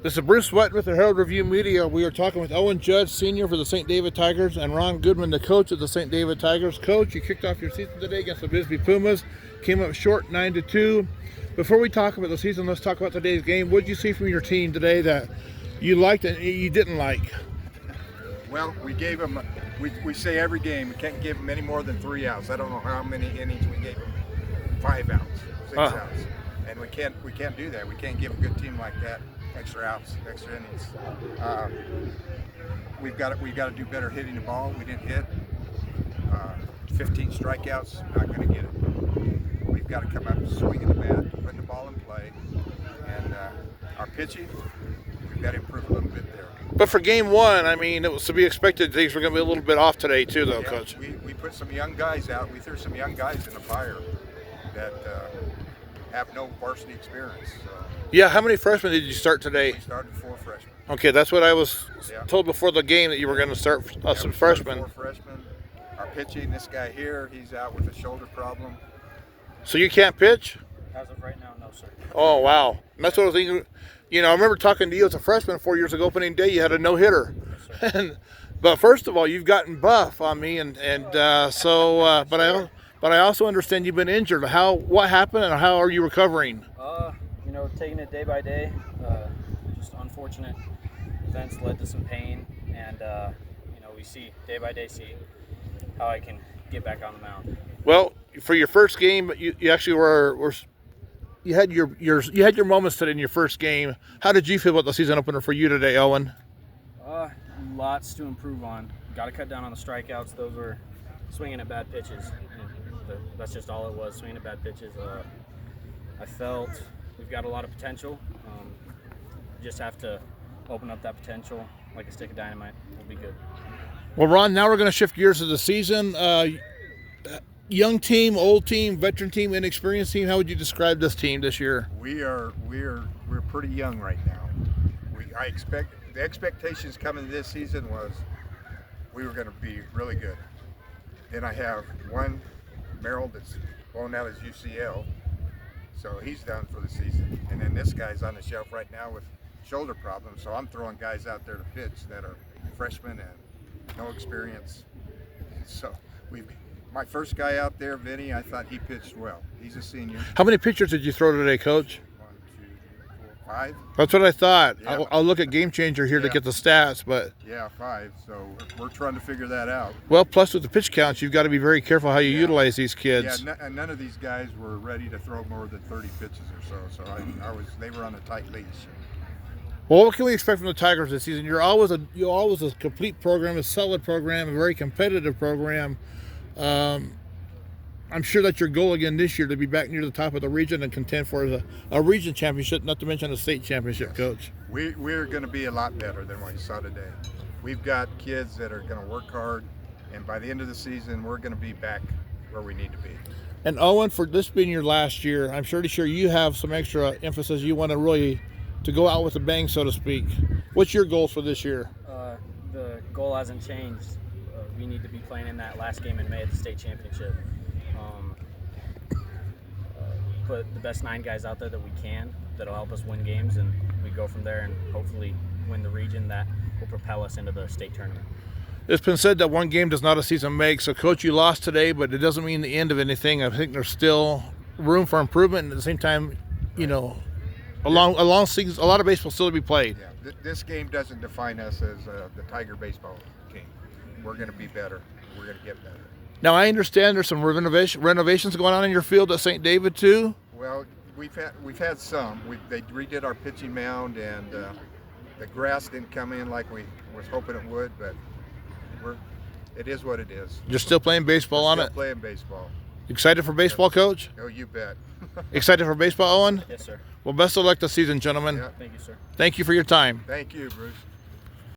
This is Bruce Sweat with the Herald Review Media. We are talking with Owen Judd, senior for the St. David Tigers, and Ron Goodman, the coach of the St. David Tigers. Coach, you kicked off your season today against the Bisbee Pumas. Came up short 9-2. Before we talk about the season, let's talk about today's game. What did you see from your team today that you liked and you didn't like? Well, we gave them, we say every game, we can't give them any more than 3 outs. I don't know how many innings we gave them. 5 outs, 6 outs. And we can't do that. We can't give a good team like that extra outs, extra innings. We've got to do better hitting the ball. We didn't hit. 15 strikeouts, not going to get it. We've got to come up swinging the bat, putting the ball in play, and our pitching, we've got to improve a little bit there. But for game one, I mean, it was to be expected things were going to be a little bit off today too, though, yeah, Coach. We put some young guys out. We threw some young guys in the fire that have no varsity experience. So. Yeah, how many freshmen did you start today? We started 4 freshmen. Okay, that's what I was told before the game, that you were going to start some freshmen. 4 freshmen. Our pitching, this guy here, he's out with a shoulder problem. So you can't pitch? As of right now, no, sir. Oh, wow. And that's what I was thinking. You know, I remember talking to you as a freshman 4 years ago, opening day, you had a no-hitter. Yes, But first of all, you've gotten buff on me, but I also understand you've been injured. What happened, and how are you recovering? Taking it day by day. Just unfortunate events led to some pain, and we see day by day how I can get back on the mound. Well, for your first game, you actually you had your moments today in your first game. How did you feel about the season opener for you today, Owen? Lots to improve on. Got to cut down on the strikeouts. Those were swinging at bad pitches. That's just all it was, swinging at bad pitches. I felt we've got a lot of potential. Just have to open up that potential like a stick of dynamite. We'll be good. Well, Ron, now we're going to shift gears to the season. Young team, old team, veteran team, inexperienced team. How would you describe this team this year? We're pretty young right now. The expectations coming this season was we were going to be really good. Then I have one, Merrill, that's going out as UCL, so he's done for the season. And then this guy's on the shelf right now with shoulder problems, so I'm throwing guys out there to pitch that are freshmen and no experience. So my first guy out there, Vinny, I thought he pitched well. He's a senior. How many pitchers did you throw today, Coach? 1, 2, 3, 4, 5. That's what I thought. Yeah. I'll look at Game Changer here to get the stats, but yeah, 5. So we're trying to figure that out. Well, plus with the pitch counts, you've got to be very careful how you utilize these kids. Yeah, and none of these guys were ready to throw more than 30 pitches or so. So they were on a tight leash. Well, what can we expect from the Tigers this season? You're always a complete program, a solid program, a very competitive program. I'm sure that's your goal again this year, to be back near the top of the region and contend for a region championship, not to mention a state championship, Coach. We're going to be a lot better than what you saw today. We've got kids that are going to work hard, and by the end of the season, we're going to be back where we need to be. And Owen, for this being your last year, I'm pretty sure you have some extra emphasis. You want to really to go out with a bang, so to speak. What's your goals for this year? The goal hasn't changed. We need to be playing in that last game in May at the state championship. Put the best 9 guys out there that we can. That'll help us win games, and we go from there and hopefully win the region. That will propel us into the state tournament. It's been said that one game does not a season make. So, Coach, you lost today, but it doesn't mean the end of anything. I think there's still room for improvement, and at the same time, a long season, a lot of baseball still to be played. Yeah, this game doesn't define us as the Tiger baseball team. We're going to be better. We're going to get better. Now, I understand there's some renovations going on in your field at St. David too. Well, we've had some. They redid our pitching mound, and the grass didn't come in like we was hoping it would, but it is what it is. You're still playing baseball on it? Still playing baseball. Excited for baseball, Coach? Oh, you bet. Excited for baseball, Owen? Yes, sir. Well, best of luck this season, gentlemen. Yeah. Thank you, sir. Thank you for your time. Thank you, Bruce.